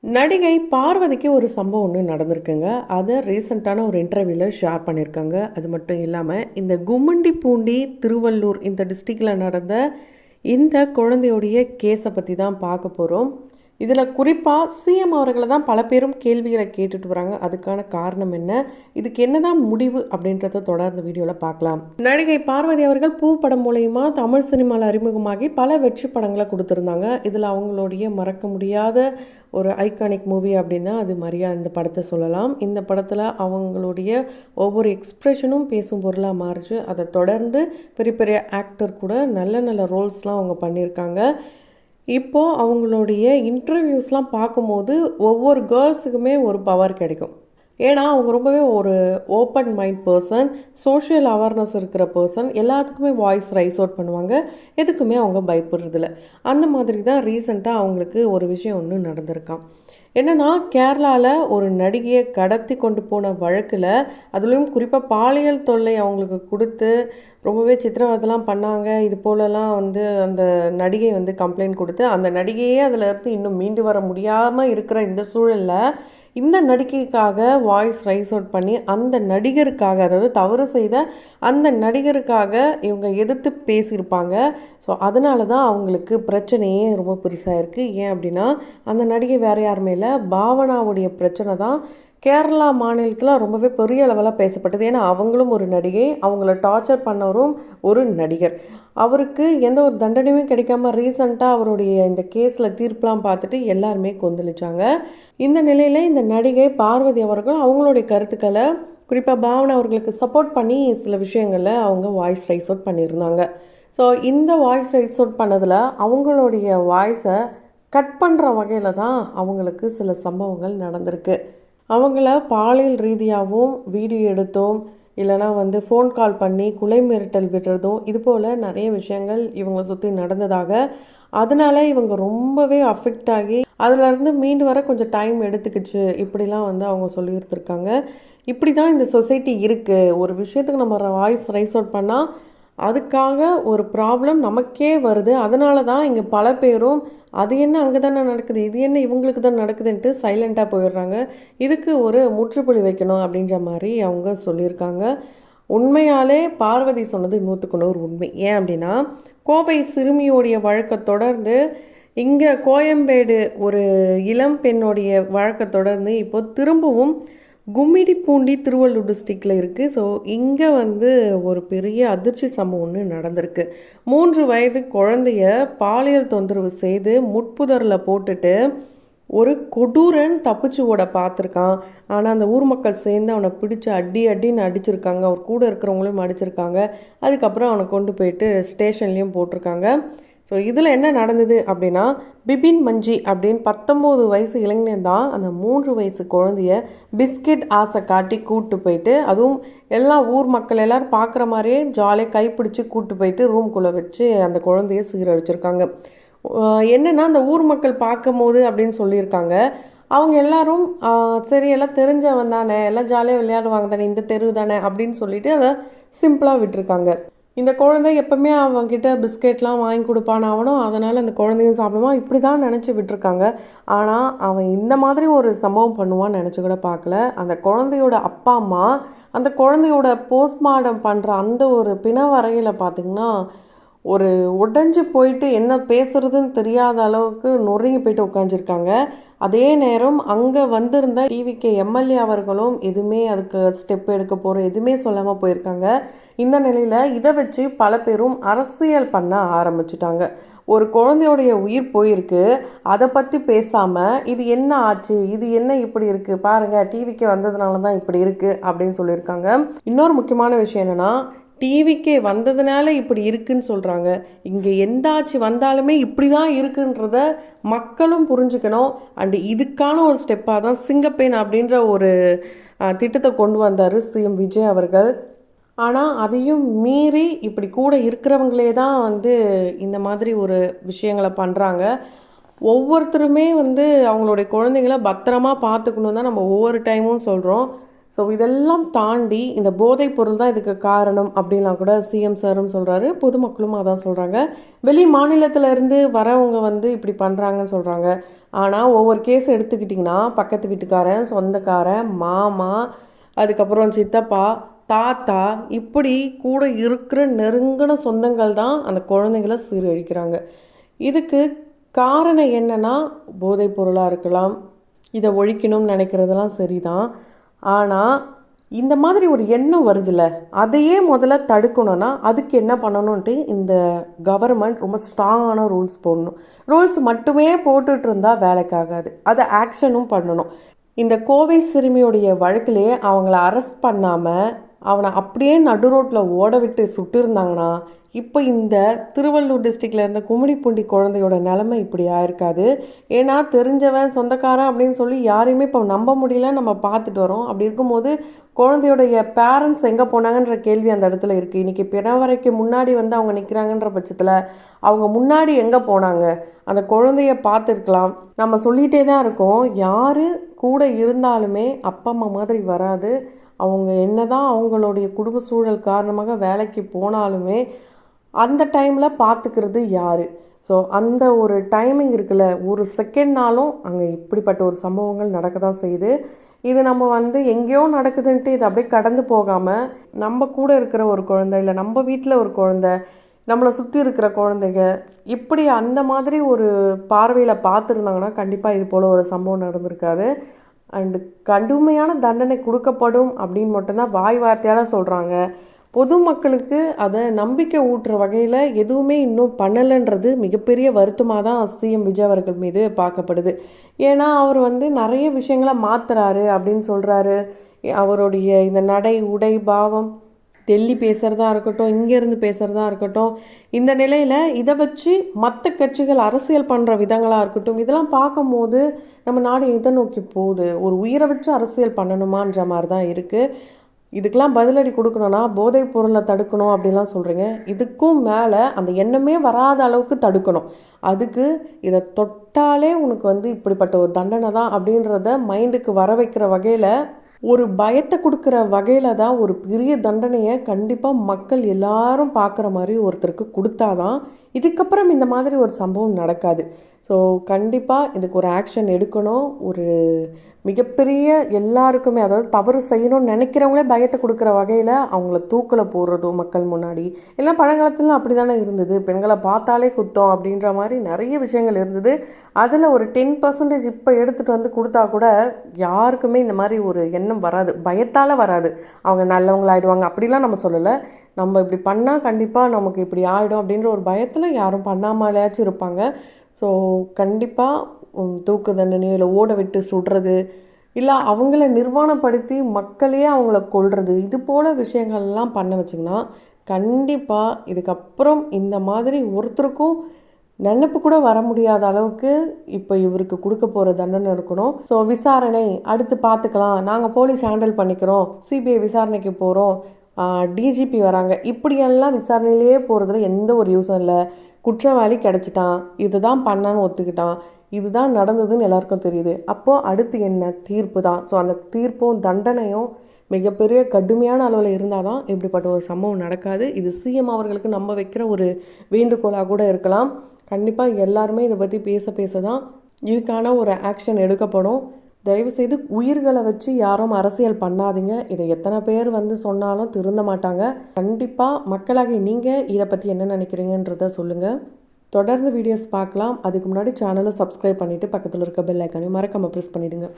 நடிகை பார்வதிக்கு ஒரு சம்பவம் ஒன்று நடந்திருக்குங்க. அதை ரீசெண்டான ஒரு இன்டர்வியூவில் ஷேர் பண்ணியிருக்காங்க. அது மட்டும் இல்லாமல் இந்த கும்மிண்டிப்பூண்டி திருவள்ளூர் இந்த டிஸ்ட்ரிக்டில் நடந்த இந்த குழந்தையுடைய கேஸை பற்றி தான் பார்க்க போகிறோம். இதில் குறிப்பாக சிஎம் அவர்களை தான் பல பேரும் கேள்விகளை கேட்டுட்டு வராங்க. அதுக்கான காரணம் என்ன, இதுக்கு என்னதான் முடிவு அப்படின்றத தொடர்ந்து வீடியோவில் பார்க்கலாம். நடிகை பார்வதி அவர்கள் பூ படம் மூலயமா தமிழ் சினிமாவில் அறிமுகமாகி பல வெற்றி படங்களை கொடுத்துருந்தாங்க. இதில் அவங்களுடைய மறக்க முடியாத ஒரு ஐகானிக் மூவி அப்படின்னா அது மரியா இந்த படத்தை சொல்லலாம். இந்த படத்தில் அவங்களுடைய ஒவ்வொரு எக்ஸ்ப்ரெஷனும் பேசும் பொருளாக மாறிச்சு. அதை தொடர்ந்து பெரிய பெரிய ஆக்டர் கூட நல்ல நல்ல ரோல்ஸ்லாம் அவங்க பண்ணியிருக்காங்க. இப்போது அவங்களுடைய இன்டர்வியூஸ்லாம் பார்க்கும்போது ஒவ்வொரு கேர்ள்ஸுக்குமே ஒரு பவர் கிடைக்கும். ஏன்னா அவங்க ரொம்பவே ஒரு open mind person, social awareness இருக்கிற பர்சன், எல்லாத்துக்குமே வாய்ஸ் ரைஸ் அவுட் பண்ணுவாங்க, எதுக்குமே அவங்க பயப்படுறதில்ல. அந்த மாதிரி தான் ரீசெண்டாக அவங்களுக்கு ஒரு விஷயம் ஒன்று நடந்திருக்கான். என்னென்னா, கேரளாவில் ஒரு நடிகையை கடத்தி கொண்டு போன வழக்கில், அதுலேயும் குறிப்பாக பாலியல் தொல்லை அவங்களுக்கு கொடுத்து ரொம்பவே சித்திரவதைலாம் பண்ணாங்க. இது போலலாம் அந்த நடிகை கம்ப்ளைண்ட் கொடுத்து அந்த நடிகையே அதில் இருந்து இன்னும் மீண்டு வர முடியாமல் இருக்கிற இந்த சூழலில் இந்த நடிகைக்காக வாய்ஸ் ரைஸ் அவுட் பண்ணி அந்த நடிகருக்காக, அதாவது தவறு செய்த அந்த நடிகருக்காக இவங்க எதிர்த்து பேசியிருப்பாங்க. ஸோ அதனால தான் அவங்களுக்கு பிரச்சனையே ரொம்ப பெருசாக இருக்குது. ஏன் அப்படின்னா, அந்த நடிகை வேறு யாருமே இல்லை, பாவனாவுடைய பிரச்சனை தான் கேரளா மாநிலத்தில் ரொம்பவே பெரிய அளவில் பேசப்பட்டது. ஏன்னா அவங்களும் ஒரு நடிகை, அவங்கள டார்ச்சர் பண்ணவரும் ஒரு நடிகர். அவருக்கு எந்த ஒரு தண்டனையும் கிடைக்காம ரீசண்டாக அவருடைய இந்த கேஸில் தீர்ப்புலாம் பார்த்துட்டு எல்லாருமே கொந்தளிச்சாங்க. இந்த நிலையில் இந்த நடிகை பார்வதி அவர்கள் அவங்களுடைய கருத்துக்களை குறிப்பாக பாவனா அவர்களுக்கு சப்போர்ட் பண்ணி சில விஷயங்களில் அவங்க வாய்ஸ் ரைஸ் அவுட் பண்ணியிருந்தாங்க. ஸோ இந்த வாய்ஸ் ரைஸ் அவுட் பண்ணதில் அவங்களுடைய வாய்ஸை கட் பண்ணுற வகையில் தான் அவங்களுக்கு சில சம்பவங்கள் நடந்திருக்கு. அவங்கள பாலியல் ரீதியாகவும் வீடியோ எடுத்தோம், இல்லைனா ஃபோன் கால் பண்ணி குலை மிரட்டல் விடுறதும், இது போல் நிறைய விஷயங்கள் இவங்களை சுற்றி நடந்ததாக, அதனால் இவங்க ரொம்பவே அஃபெக்ட் ஆகி அதிலேருந்து மீண்டு வர கொஞ்சம் டைம் எடுத்துக்கிச்சு, இப்படிலாம் அவங்க சொல்லியிருந்திருக்காங்க. இப்படி தான் இந்த சொசைட்டி இருக்குது. ஒரு விஷயத்துக்கு நம்ம வாய்ஸ் ரைஸ் அவுட் பண்ணால் அதுக்காக ஒரு ப்ராப்ளம் நமக்கே வருது. அதனால தான் இங்கே பல பேரும் அது என்ன அங்கே தானே நடக்குது, இது என்ன இவங்களுக்கு தான் நடக்குதுன்ட்டு சைலண்ட்டாக போயிடுறாங்க. இதுக்கு ஒரு முற்றுப்புள்ளி வைக்கணும் அப்படின்ற மாதிரி அவங்க சொல்லியிருக்காங்க. உண்மையாலே பார்வதி சொன்னது 100% உண்மை. ஏன் அப்படின்னா, கோவை சிறுமியோடைய வழக்கை தொடர்ந்து இங்கே கோயம்பேடு ஒரு இளம் பெண்ணுடைய வழக்கை தொடர்ந்து இப்போ திரும்பவும் கும்மிடிப்பூண்டி திருவள்ளூர் டிஸ்ட்ரிக்டில் இருக்குது. ஸோ இங்கே ஒரு பெரிய அதிர்ச்சி சம்பவம் ஒன்று நடந்திருக்கு. 3 வயது குழந்தைய பாலியல் தொந்தரவு செய்து முட்புதரில் போட்டுட்டு ஒரு கொடூரன் தப்பிச்சு ஓட பார்த்துருக்கான். ஆனால் அந்த ஊர் மக்கள் சேர்ந்து அவனை பிடிச்சி அடின்னு அடிச்சிருக்காங்க. அவர் கூட இருக்கிறவங்களையும் அடிச்சிருக்காங்க. அதுக்கப்புறம் அவனை கொண்டு போயிட்டு ஸ்டேஷன்லேயும் போட்டிருக்காங்க. ஸோ இதில் என்ன நடந்தது அப்படின்னா, பிபின் மஞ்சி அப்படின்னு 19 வயசு இளைஞன் தான் அந்த 3 வயசு குழந்தைய பிஸ்கெட் ஆசை காட்டி கூப்பிட்டு போயிட்டு, அதுவும் எல்லா ஊர் மக்கள் எல்லோரும் பார்க்குற மாதிரியே ஜாலியாக கைப்பிடிச்சி கூப்பிட்டு போயிட்டு ரூம்குள்ளே வச்சு அந்த குழந்தைய சீரழிச்சிருக்காங்க. என்னென்னா, அந்த ஊர் மக்கள் பார்க்கும் போது அப்படின்னு சொல்லியிருக்காங்க, அவங்க எல்லாரும் சரி எல்லாம் தெரிஞ்சவன் தானே, எல்லாம் ஜாலியாக விளையாடுவாங்க தானே, இந்த தெரு தானே அப்படின்னு சொல்லிட்டு அதை சிம்பிளாக விட்டுருக்காங்க. இந்த குழந்தை எப்போவுமே அவன்கிட்ட பிஸ்கெட்லாம் வாங்கி கொடுப்பான் அவனும், அதனால் அந்த குழந்தையும் சாப்பிடுவான், இப்படி தான் நினச்சி விட்டுருக்காங்க. ஆனால் அவன் இந்த மாதிரி ஒரு சம்பவம் பண்ணுவான்னு நினச்சி கூட பார்க்கல. அந்த குழந்தையோட அப்பா அம்மா அந்த குழந்தையோட போஸ்ட்மார்ட்டம் பண்ணுற அந்த ஒரு பிணவறையில் பார்த்திங்கன்னா ஒரு உடஞ்சி போயிட்டு என்ன பேசுகிறதுன்னு தெரியாத அளவுக்கு நொறுங்கி போயிட்டு உட்காந்துருக்காங்க. அதே நேரம் அங்கே வந்திருந்த டிவிக்கு எம்எல்ஏ அவர்களும் எதுவுமே அதுக்கு ஸ்டெப் எடுக்க போகிற எதுவுமே சொல்லாமல் போயிருக்காங்க. இந்த நிலையில் இதை வச்சு பல பேரும் அரசியல் பண்ண ஆரம்பிச்சுட்டாங்க. ஒரு குழந்தையோடைய உயிர் போயிருக்கு, அதை பற்றி பேசாமல் இது என்ன ஆச்சு, இது என்ன இப்படி இருக்குது பாருங்கள், டிவிக்கு வந்ததுனால தான் இப்படி இருக்குது அப்படின்னு சொல்லியிருக்காங்க. இன்னொரு முக்கியமான விஷயம் என்னென்னா, டிவிக்கே வந்ததுனால இப்படி இருக்குன்னு சொல்கிறாங்க. இங்கே எந்த ஆட்சி வந்தாலுமே இப்படி தான் இருக்குன்றத மக்களும் புரிஞ்சுக்கணும். அண்டு இதுக்கான ஒரு ஸ்டெப்பாக தான் சிங்கப்பெண் அப்படின்ற ஒரு திட்டத்தை கொண்டு வந்தார் சிஎம் விஜய் அவர்கள். ஆனால் அதையும் மீறி இப்படி கூட இருக்கிறவங்களே தான் இந்த மாதிரி ஒரு விஷயங்களை பண்ணுறாங்க. ஒவ்வொருத்தருமே அவங்களுடைய குழந்தைங்கள பத்திரமா பார்த்துக்கணும் தான் நம்ம ஒவ்வொரு டைமும் சொல்கிறோம். ஸோ இதெல்லாம் தாண்டி இந்த போதைப் பொருள் தான் இதுக்கு காரணம் அப்படின்லாம் கூட சிஎம் சாரும் சொல்கிறாரு, பொதுமக்களும் அதான் சொல்கிறாங்க. வெளி மாநிலத்திலேருந்து வரவங்க வந்து இப்படி பண்ணுறாங்கன்னு சொல்கிறாங்க. ஆனால் ஒவ்வொரு கேஸ் எடுத்துக்கிட்டிங்கன்னா பக்கத்து வீட்டுக்காரன், சொந்தக்காரன், மாமா, அதுக்கப்புறம் சித்தப்பா, தாத்தா, இப்படி கூட இருக்கிற நெருங்கின சொந்தங்கள் தான் அந்த குழந்தைங்கள சீரழிக்கிறாங்க. இதுக்கு காரணம் என்னென்னா போதைப் பொருளாக இருக்கலாம். இதை ஒழிக்கணும்னு நினைக்கிறதெல்லாம் சரிதான். ஆனால் இந்த மாதிரி ஒரு எண்ணம் வருதுல்ல, அதையே முதல்ல தடுக்கணும்னா அதுக்கு என்ன பண்ணணுன்ட்டு இந்த கவர்மெண்ட் ரொம்ப ஸ்ட்ராங்கான ரூல்ஸ் போடணும். ரூல்ஸ் மட்டுமே போட்டுட்டு இருந்தால் வேலைக்காகாது, அதை ஆக்ஷனும் பண்ணணும். இந்த கோவை சிறுமியோடைய வழக்கிலேயே அவங்கள அரெஸ்ட் பண்ணாமல் அவனை அப்படியே நடு ரோட்டில் ஓட விட்டு சுட்டிருந்தாங்கன்னா இப்போ இந்த திருவள்ளூர் டிஸ்ட்ரிக்டில் இருந்த கும்மிடிப்பூண்டி குழந்தையோட நிலைமை இப்படி ஆயிருக்காது. ஏன்னா தெரிஞ்சவன் சொந்தக்காரன் அப்படின்னு சொல்லி யாரையுமே இப்போ நம்ப முடியல, நம்ம பார்த்துட்டு வரோம். அப்படி இருக்கும்போது குழந்தையோடைய பேரண்ட்ஸ் எங்கே போனாங்கன்ற கேள்வி அந்த இடத்துல இருக்குது. இன்றைக்கி பிறவரைக்கு முன்னாடி வந்து அவங்க நிற்கிறாங்கன்ற பட்சத்தில் அவங்க முன்னாடி எங்கே போனாங்க? அந்த குழந்தைய பார்த்துருக்கலாம். நம்ம சொல்லிகிட்டே தான் இருக்கோம், யார் கூட இருந்தாலுமே அப்பா அம்மா மாதிரி வராது. அவங்க என்ன தான் அவங்களுடைய குடும்ப சூழல் காரணமாக வேலைக்கு போனாலுமே அந்த டைமில் பார்த்துக்கிறது யார்? ஸோ அந்த ஒரு டைமிங் இருக்குல்ல, ஒரு செகண்ட்னாலும் அங்கே இப்படிப்பட்ட ஒரு சம்பவங்கள் நடக்க தான் செய்யுது. இது நம்ம வந்து எங்கேயோ நடக்குதுன்ட்டு இதை அப்படியே கடந்து போகாமல் நம்ம கூட இருக்கிற ஒரு குழந்தை, இல்லை நம்ம வீட்டில் ஒரு குழந்தை, நம்மளை சுற்றி இருக்கிற குழந்தைங்க, இப்படி அந்த மாதிரி ஒரு பார்வையில் பார்த்துருந்தாங்கன்னா கண்டிப்பாக இது போல் ஒரு சம்பவம் நடந்திருக்காது. அண்டு கடுமையான தண்டனை கொடுக்கப்படும் அப்படின்னு மட்டும்தான் வாய் வார்த்தையால் சொல்கிறாங்க. பொதுமக்களுக்கு அதை நம்பிக்கை ஊட்டுற வகையில் எதுவுமே இன்னும் பண்ணலைன்றது மிகப்பெரிய வருத்தமாக தான் சிஎம் விஜய் அவர்கள் மீது பார்க்கப்படுது. ஏன்னா அவர் வந்து நிறைய விஷயங்களை மாற்றுறாரு அப்படின்னு சொல்கிறாரு. அவருடைய இந்த நடை, உடை, பாவம், டெல்லி பேசுகிறதா இருக்கட்டும், இங்கேருந்து பேசுகிறதா இருக்கட்டும், இந்த நிலையில் இதை வச்சு மற்ற கட்சிகள் அரசியல் பண்ணுற விதங்களாக இருக்கட்டும், இதெல்லாம் பார்க்கும்போது நம்ம நாடு எதை நோக்கி போகுது? ஒரு உயிரை வச்சு அரசியல் பண்ணணுமான்ற மாதிரி தான் இருக்குது. இதுக்கெல்லாம் பதிலடி கொடுக்கணுன்னா போதைப் பொருளை தடுக்கணும் அப்படிலாம் சொல்கிறீங்க. இதுக்கும் மேலே அந்த எண்ணமே வராத அளவுக்கு தடுக்கணும். அதுக்கு இதை தொட்டாலே உனக்கு வந்து இப்படிப்பட்ட ஒரு தண்டனை தான் அப்படின்றத மைண்டுக்கு வர வைக்கிற வகையில், ஒரு பயத்தை கொடுக்குற வகையில் தான் ஒரு பெரிய தண்டனையை கண்டிப்பாக மக்கள் எல்லாரும் பார்க்குற மாதிரி ஒருத்தருக்கு கொடுத்தாதான் இதுக்கப்புறம் இந்த மாதிரி ஒரு சம்பவம் நடக்காது. ஸோ கண்டிப்பாக இதுக்கு ஒரு ஆக்ஷன் எடுக்கணும். ஒரு மிகப்பெரிய எல்லாருக்குமே, அதாவது தவறு செய்யணும்னு நினைக்கிறவங்களே பயத்தை கொடுக்குற வகையில் அவங்கள தூக்கில் போடுறதோ மக்கள் முன்னாடி, எல்லாம் பழங்காலத்துலாம் அப்படி தானே இருந்தது. பெண்களை பார்த்தாலே குத்தம் அப்படின்ற மாதிரி நிறைய விஷயங்கள் இருந்தது. அதில் ஒரு 10% இப்போ எடுத்துகிட்டு வந்து கொடுத்தா கூட யாருக்குமே இந்த மாதிரி ஒரு எண்ணம் வராது, பயத்தால் வராது. அவங்க நல்லவங்களாயிடுவாங்க அப்படிலாம் நம்ம சொல்லலை. நம்ம இப்படி பண்ணால் கண்டிப்பாக நமக்கு இப்படி ஆகிடும் அப்படின்ற ஒரு பயத்தில் யாரும் பண்ணாமலையாச்சும் இருப்பாங்க. ஸோ கண்டிப்பாக தூக்கு தண்டனையோ இல்லை ஓட விட்டு சுடுறது, இல்லை அவங்கள நிர்வாணப்படுத்தி மக்களையே அவங்கள கொல்றது, இது போல் விஷயங்கள்லாம் பண்ண வச்சிங்கன்னா கண்டிப்பாக இதுக்கப்புறம் இந்த மாதிரி ஒருத்தருக்கும் நினைப்பு கூட வர முடியாத அளவுக்கு இப்போ இவருக்கு கொடுக்க போகிற தண்டனை இருக்கணும். ஸோ விசாரணை அடுத்து பார்த்துக்கலாம், நாங்கள் போலீஸ் ஹேண்டில் பண்ணிக்கிறோம், சிபிஐ விசாரணைக்கு போகிறோம், டிஜிபி வராங்க, இப்படியெல்லாம் விசாரணையிலேயே போகிறதுல எந்த ஒரு யூஸும் இல்லை. குற்றவாளி கிடச்சிட்டான், இதுதான் பண்ணான்னு ஒத்துக்கிட்டான், இதுதான் நடந்ததுன்னு எல்லாருக்கும் தெரியுது. அப்போது அடுத்து என்ன? தீர்ப்பு தான். ஸோ அந்த தீர்ப்பும் தண்டனையும் மிகப்பெரிய கடுமையான அளவில் இருந்தால் தான் இப்படிப்பட்ட ஒரு சம்பவம் நடக்காது. இது சிஎம் அவர்களுக்கு நம்ம வைக்கிற ஒரு வேண்டுகோளாக கூட இருக்கலாம். கண்டிப்பாக எல்லாருமே இதை பற்றி பேச தான் இதுக்கான ஒரு ஆக்ஷன் எடுக்கப்படும். தயவுசெய்து உயிர்களை வச்சு யாரும் அரசியல் பண்ணாதீங்க. இதை எத்தனை பேர் வந்து சொன்னாலும் திருந்த மாட்டாங்க. கண்டிப்பாக மக்களாகி நீங்கள் இதை பற்றி என்ன நினைக்கிறீங்கன்றத சொல்லுங்கள். தொடர்ந்து வீடியோஸ் பார்க்கலாம். அதுக்கு முன்னாடி சேனலை சப்ஸ்கிரைப் பண்ணிவிட்டு பக்கத்தில் இருக்க பெல் ஐக்கானையும் மறக்காமல் ப்ரெஸ் பண்ணிவிடுங்க.